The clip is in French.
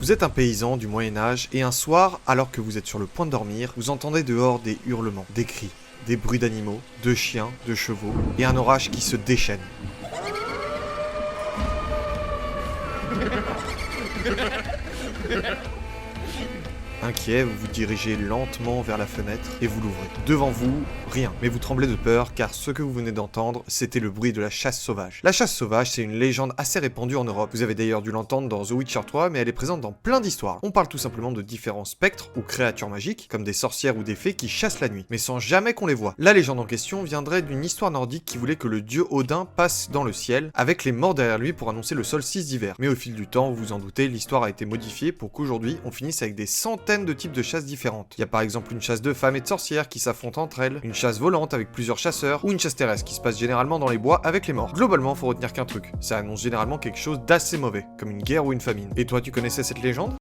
Vous êtes un paysan du Moyen-Âge et un soir, alors que vous êtes sur le point de dormir, vous entendez dehors des hurlements, des cris, des bruits d'animaux, de chiens, de chevaux et un orage qui se déchaîne. Inquiet, vous vous dirigez lentement vers la fenêtre et vous l'ouvrez. Devant vous, rien, mais vous tremblez de peur car ce que vous venez d'entendre, c'était le bruit de la chasse sauvage. La chasse sauvage, c'est une légende assez répandue en Europe. Vous avez d'ailleurs dû l'entendre dans The Witcher 3, mais elle est présente dans plein d'histoires. On parle tout simplement de différents spectres ou créatures magiques, comme des sorcières ou des fées qui chassent la nuit, mais sans jamais qu'on les voie. La légende en question viendrait d'une histoire nordique qui voulait que le dieu Odin passe dans le ciel, avec les morts derrière lui pour annoncer le solstice d'hiver. Mais au fil du temps, vous vous en doutez, l'histoire a été modifiée pour qu'aujourd'hui, on finisse avec des centaines de types de chasses différentes. Il y a par exemple une chasse de femmes et de sorcières qui s'affrontent entre elles, une chasse volante avec plusieurs chasseurs, ou une chasse terrestre qui se passe généralement dans les bois avec les morts. Globalement, faut retenir qu'un truc, ça annonce généralement quelque chose d'assez mauvais, comme une guerre ou une famine. Et toi, tu connaissais cette légende ?